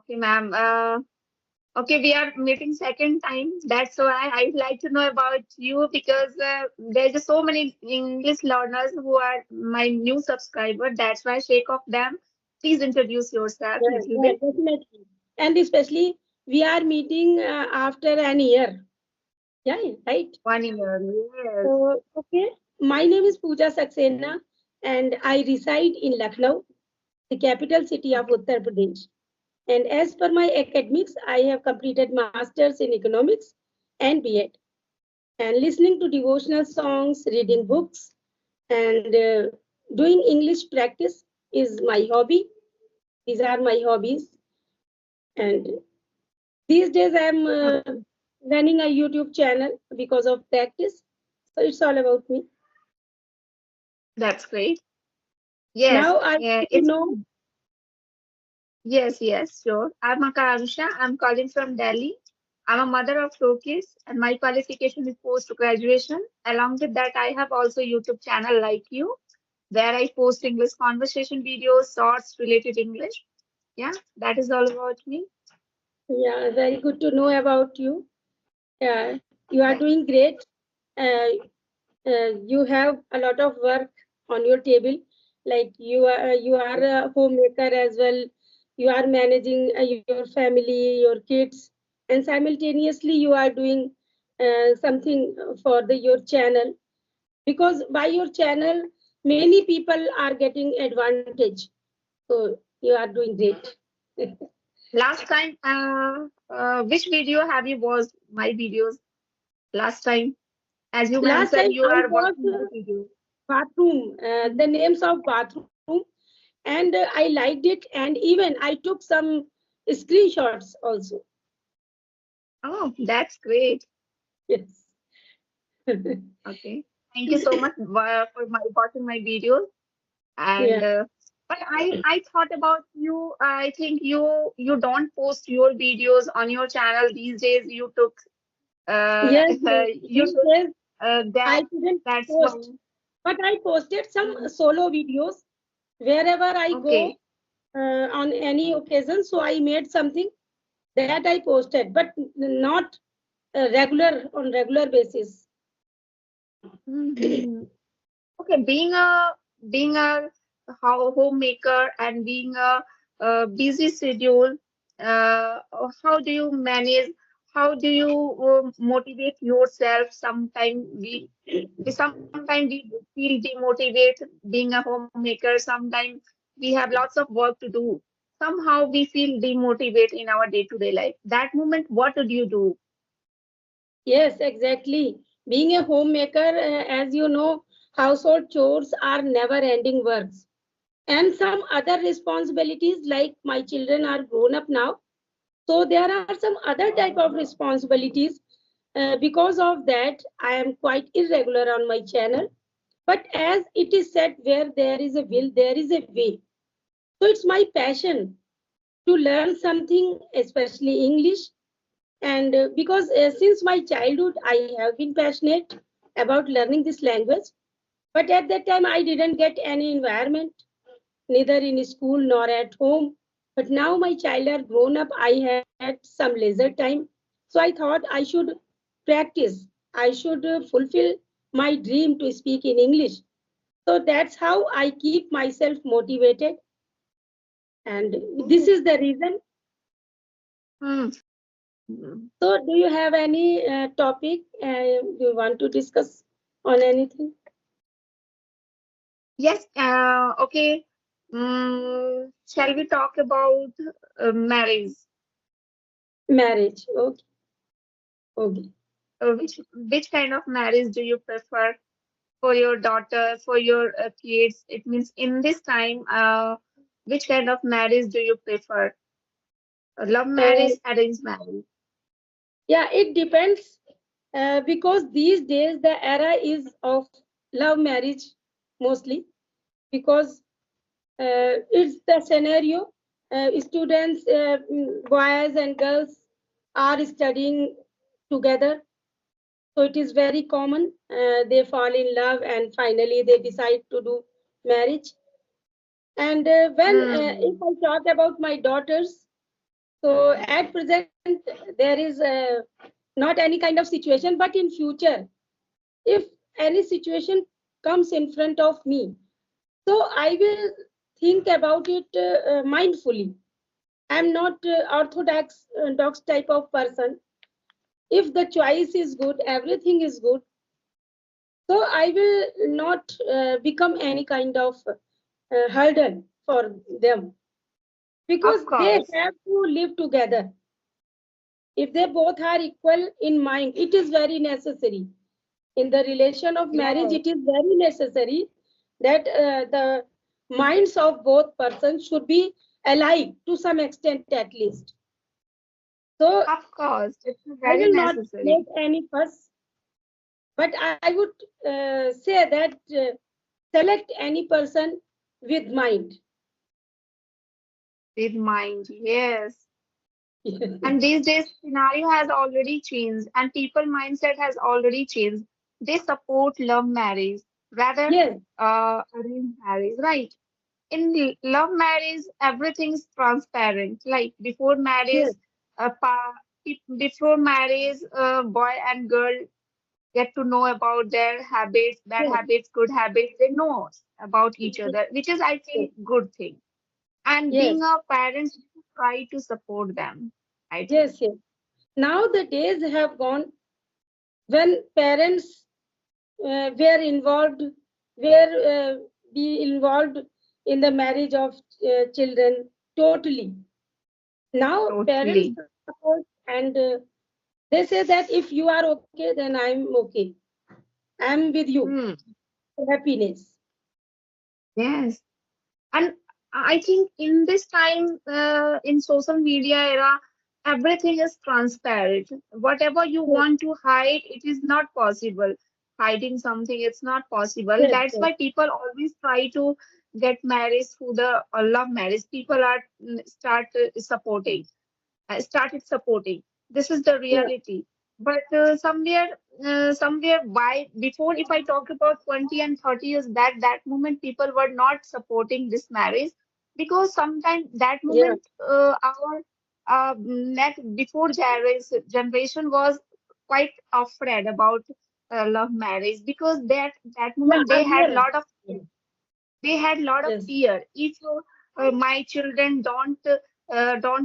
Okay, ma'am. Okay, we are meeting second time. That's why I'd like to know about you because there's just so many English learners who are my new subscriber. That's why I shake off them. Please introduce yourself a Yeah, little yeah, bit. definitely. And especially we are meeting after an year. Yeah, right. 1 year. Yes. So, okay. My name is Pooja Saxena and I reside in Lucknow, the capital city of Okay. Uttar Pradesh. And as per my academics, I have completed Masters in Economics and B.Ed. And listening to devotional songs, reading books, and doing English practice is my hobby. These are my hobbies. And these days I'm Okay. running a YouTube channel because of practice. So it's all about me. That's great. Yes. Now I Yeah. want to It's know, yes. Yes. Sure. I'm Akanksha. I'm calling from Delhi. I'm a mother of 4 kids, and my qualification is post graduation. Along with that, I have also YouTube channel like you, where I post English conversation videos, shorts related English. Yeah, that is all about me. yeah, very good to know about you. Yeah, you are Thank doing great. Uh, you have a lot of work on your table. Like you are a homemaker as well. You are managing your family, your kids, and simultaneously you are doing something for your channel. Because by your channel, many people are getting advantage. So you are doing great. Last time, which video have you watched my videos last time? As you Last time mentioned, you I are was watching my video. bathroom, the names of bathroom, and I liked it, and even I took some screenshots also. Oh, that's great. Yes. Okay. Thank you so much for watching my videos. And Yeah. but I thought about you. I think you don't post your videos on your channel these days. You took Yes, you these took days I that. didn't That's why. post, but I posted some Mm, solo videos wherever I go okay. on any occasion. So I made something that I posted, but not regular basis. Mhm. Okay, being a homemaker and being a busy schedule, uh, how do you manage? How do you motivate yourself? Sometimes we feel demotivated being a homemaker. Sometimes we have lots of work to do. Somehow we feel demotivated in our day-to-day life. That moment, what did you do? Yes, exactly. Being a homemaker, as you know, household chores are never ending works. And some other responsibilities, like my children are grown up now. So there are some other type of responsibilities. Because of that, I am quite irregular on my channel. But as it is said, where there is a will, there is a way. So it's my passion to learn something, especially English. And because since my childhood, I have been passionate about learning this language. But at that time, I didn't get any environment, neither in school nor at home. But now my child are grown up, I had some leisure time. So I thought I should practice. I should fulfill my dream to speak in English. So that's how I keep myself motivated. And this Oh. is the reason. Hmm. So do you have any topic you want to discuss on anything? Yes, okay. Shall we talk about marriage? Marriage. Okay. Okay. Which kind of marriage do you prefer for your daughter, for your kids? It means in this time, which kind of marriage do you prefer? Love Uh, marriage, arranged marriage? yeah, it depends because these days the era is of love marriage mostly because it's the scenario. Students, boys and girls are studying together. So it is very common. They fall in love and finally they decide to do marriage. And when if Hmm. I talk about my daughters, So at present, there is not any kind of situation, but in future, if any situation comes in front of me, so I will think about it mindfully. I'm not orthodox type of person. If the choice is good, everything is good, so I will not become any kind of hurdle for them, Of because they course. have to live together. If they both are equal in mind, it is very necessary. In the relation of marriage, Yes, it is very necessary that the minds of both persons should be alike to some extent at least. So of course. It's I very will not make necessary. any fuss, but I would say that select any person with mind. With mind, yes. And these days, scenario has already changed, and people mindset has already changed. They support love marriage rather Yes, arranged marriage, right? In love marriage, everything is transparent. Like yes, before marriage, boy and girl get to know about their habits, bad yes, habits, good habits. They know about each other, which is, I feel, yes, good thing. And being yes, a parent, you try to support them, I think. yes, yes. Now the days have gone when parents were involved, were be involved in the marriage of children totally. Now parents Totally. support, and they say that if you are okay, then I'm okay. I'm with you. Hmm. Happiness. Yes. And I think in this time, in social media era, everything is transparent. Whatever you Yes, want to hide, it is not possible. Hiding something, it's not possible. yes, That's yes, why people always try to get married through the love marriage. People are start supporting. Started supporting. This is the yes, reality. But somewhere, why before, if I talk about 20 and 30 years back, that moment people were not supporting this marriage because sometimes that yeah, moment our next before generation was quite afraid about love marriage because that yeah. moment they had Earlier, lot of they had lot of yes, fear. If my children don't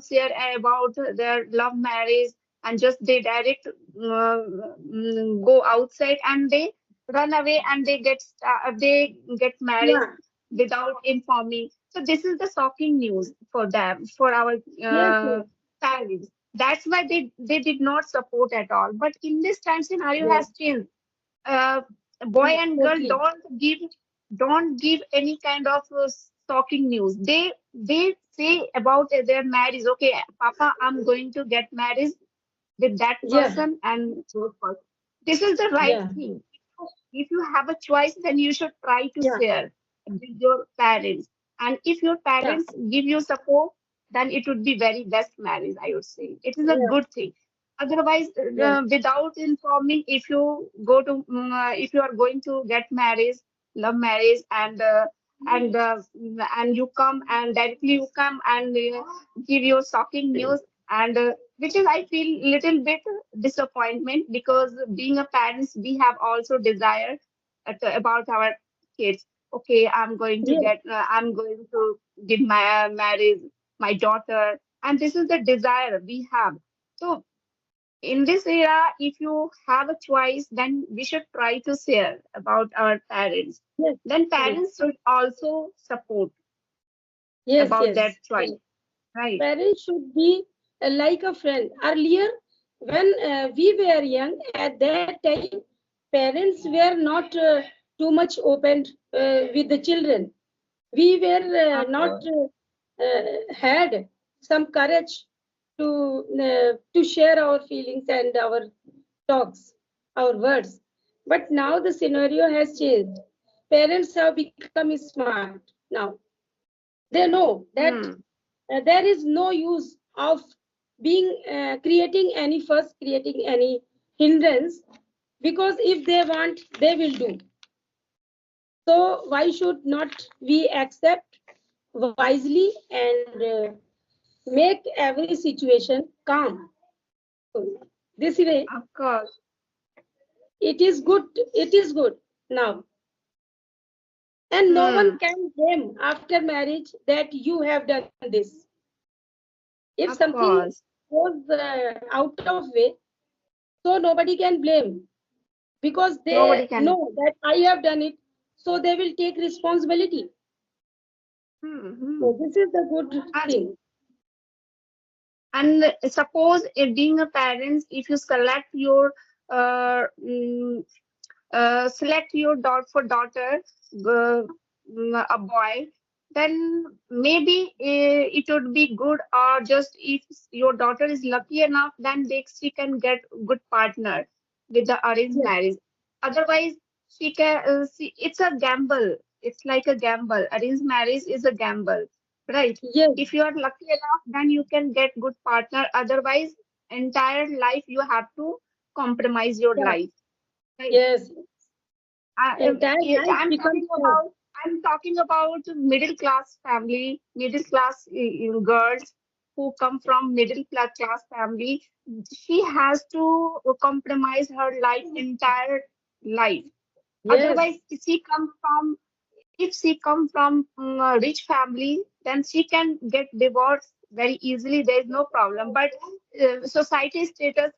share about their love marriage and just they direct go outside and they run away and they get married yeah, without informing. So this is the shocking news for them, for our yes, uh, yes, parents. That's why they did not support at all. But in this time scenario yes, has changed. uh, Boy yes, and girl totally. don't give any kind of shocking news. They say about their marriage. Okay, Papa, I'm going to get married with that Yeah, person and those person. This is the right yeah, thing. If you have a choice, then you should try to yeah, share with your parents. And if your yeah, parents give you support, then it would be very best marriage, I would say. It is a yeah, good thing. Otherwise, yeah, without informing, if you are going to get married, love marriage, and you come and directly you come and give your shocking news, and which is I feel little bit disappointment because being a parents, we have also desire about our kids. Okay, yes, I'm going to give my marriage my daughter, and this is the desire we have. So in this era, if you have a choice, then we should try to share about our parents. yes, Then yes, parents should also support yes, about that yes. choice, right? Parents should be like a friend. Earlier, when we were young, at that time, parents were not too much open with the children. We were Of not course. had some courage to share our feelings and our talks, our words. But now the scenario has changed. Parents have become smart now. They know that Hmm. there is no use of being creating any fuss, creating any hindrance, because if they want, they will do. So why should not we accept wisely and make every situation calm. So this way, Of course. it is good. It is good now. And no one Hmm. can blame after marriage that you have done this. If Of something course. goes out of way, so nobody can blame because they Nobody can. know that I have done it, so they will take responsibility. Hmm. Hmm. So this is the good And, thing. and suppose if being a parent, if you select your select your dot for daughter, a boy, then maybe it would be good. Or just if your daughter is lucky enough, then she can get good partner with the arranged Yes, marriage. Otherwise, it's a gamble. It's like a gamble. Arranged marriage is a gamble, right? yes, If you are lucky enough, then you can get good partner. Otherwise, entire life you have to compromise your yes, life, right? yes. Entire life I'm becomes talking tough. about middle class family, middle class girls who come from class family. She has to compromise her life entire life. Otherwise, Yes, if she come from a rich family, then she can get divorced very easily. There is no problem. But society status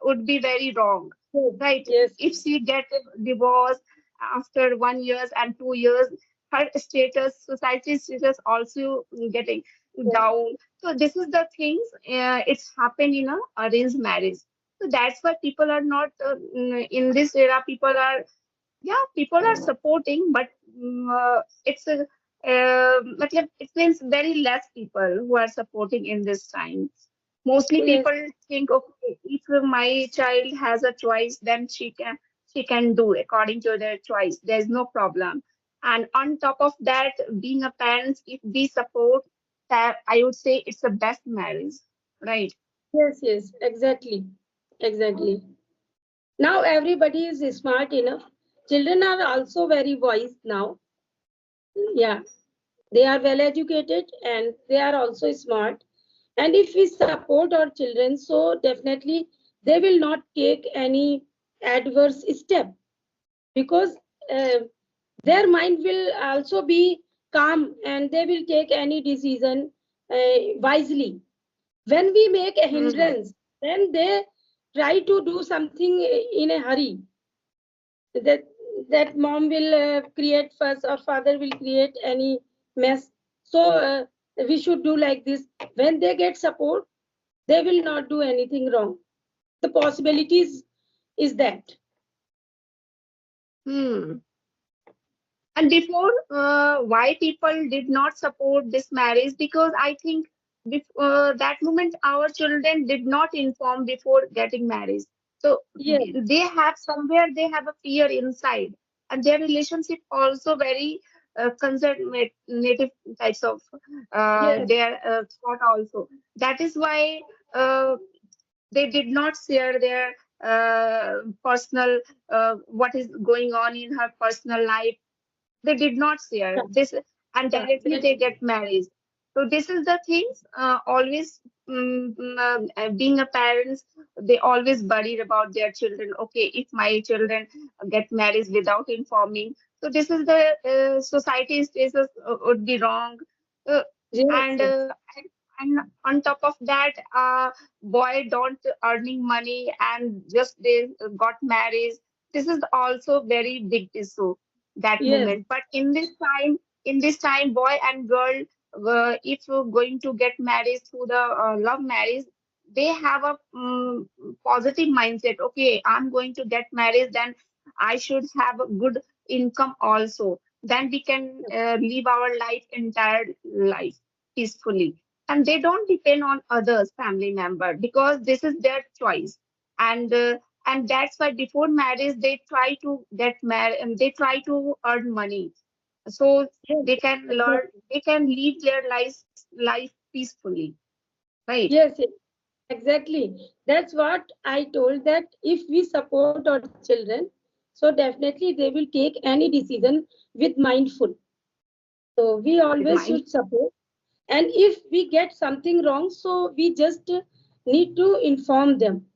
would be very wrong, yes, right? yes, If she get divorced after 1 year and 2 years, her status, society status also getting yes, down. So this is the things. It's happened in a arranged marriage. So that's why people are not in this era. Yeah, people are supporting, but it's a it means very less people who are supporting in this time. Mostly yes, people think, okay, if my child has a choice, then she can do according to their choice. There's no problem. And on top of that, being a parent, if we support that, I would say it's the best marriage, right? yes, yes, exactly, exactly. Now everybody is smart enough. Children are also very wise now. Yeah, they are well educated and they are also smart. And if we support our children, so definitely they will not take any adverse step because uh, their mind will also be calm and they will take any decision wisely. When we make a Hmm. hindrance, then they try to do something in a hurry. That mom will create fuss or father will create any mess. So we should do like this. When they get support, they will not do anything wrong. The possibilities is that. Hmm. And before, why people did not support this marriage? Because I think that moment our children did not inform before getting married. So Yes, they have somewhere they have a fear inside, and their relationship also very conservative types of yes, their thought also. That is why they did not share their personal what is going on in her personal life. They did not share yeah, this, and yeah, directly that's they get married. So this is the things, always being a parent, they always worried about their children. Okay, if my children get married without informing, so this is the society status would be wrong. uh, yes, and yes, and on top of that, boy don't earning money and just they got married. This is also very big issue that yes, moment. But in this time, boy and girl, if you're going to get married through the love marriage, they have a positive mindset. Okay, I'm going to get married, then I should have a good income also. Then we can live our life, entire life peacefully. And they don't depend on others, family member, because this is their choice. And that's why before marriage they try to get married and they try to earn money so yes, they can learn, exactly. they can live their life peacefully, right? Yes, yes, exactly. That's what I told that if we support our children, so definitely they will take any decision with mindful. So we With always mind. should support. And if we get something wrong, so we just need to inform them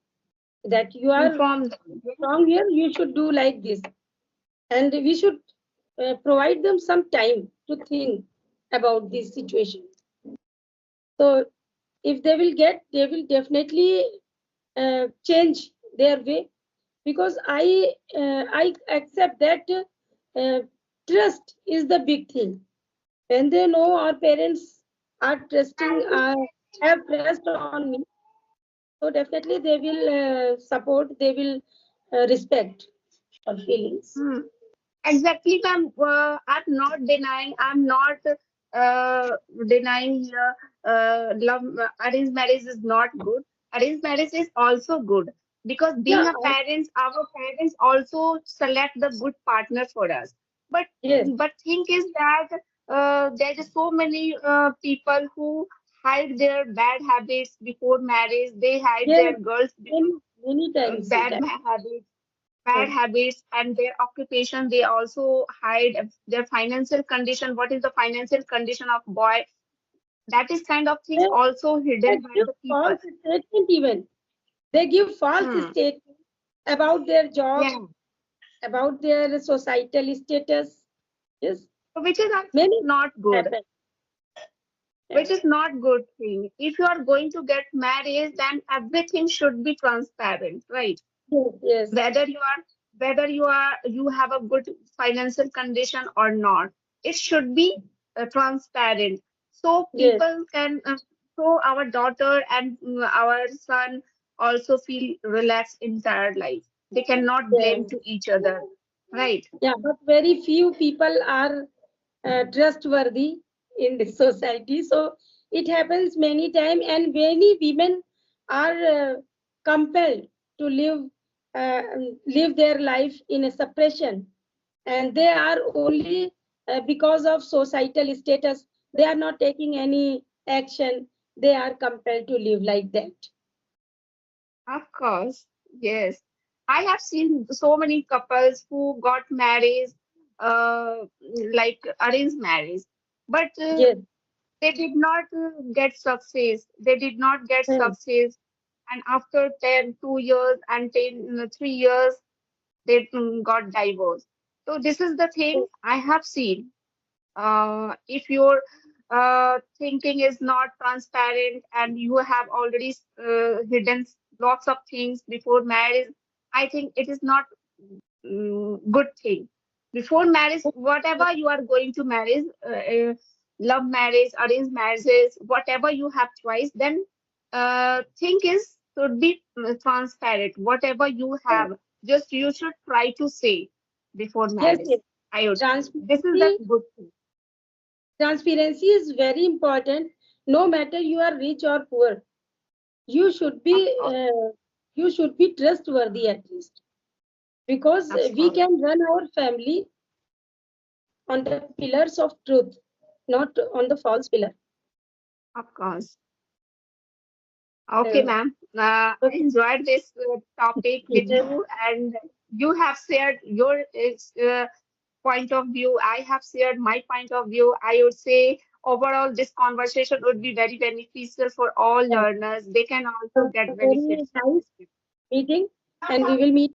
that you are Inform them. wrong here, you should do like this. And we should provide them some time to think about this situation. So if they will get, they will definitely change their way, because I accept that uh, trust is the big thing. When they know our parents are trusting, have trust on me, so definitely they will support, they will respect our feelings. Hmm. Exactly, ma'am. I'm not denying. I'm not uh, denying here. Love arranged marriage is not good. Arranged marriage is also good because Yeah, being a parents, our parents also select the good partner for us. But yes, thing is that there is so many people who hide their bad habits before marriage. They hide yes, their girls many times it bad happens. habits Yes, bad habits and their occupation. They also hide their financial condition. What is the financial condition of boy? That is kind of things they, also they hidden by give the people. false statement even. They give false Hmm. statement about their job, Yeah. about their societal status. Yes, So which is I think many not good. happen. Which Yeah. is not good thing. If you are going to get married, then everything should be transparent, right? Yes, yes, whether you are you have a good financial condition or not, it should be transparent so yes, people can so our daughter and our son also feel relaxed entire life. They cannot blame yes. to each other, right? Yeah, but very few people are trustworthy in this society. So it happens many times, and many women are compelled to uh, live their life in a suppression, and they are only because of societal status. They are not taking any action. They are compelled to live like that. Of course, yes. I have seen so many couples who got married uh, like arranged marriage, but Yes. they did not get success. They did not get Hmm. success. And after 2 years and 3 years, they got divorced. So this is the thing I have seen. If your thinking is not transparent and you have already hidden lots of things before marriage, I think it is not good thing. Before marriage, whatever you are going to marriage, love marriage, arranged marriages, whatever you have choice, then think is should be transparent. Whatever you have, just you should try to say before Yes, marriage. yes. I would say this is the Transparency good thing. Transparency is very important. No matter you are rich or poor, you should Of be course, trustworthy at least, because of we course, can run our family on the pillars of truth, not on the false pillar. of course. Okay, Uh, ma'am. I okay. enjoyed this topic with you, and you have shared your point of view. I have shared my point of view. I would say overall, this conversation would be very beneficial for all Yeah. learners. They can So also it's a get very benefits from nice this. meeting, and we will meet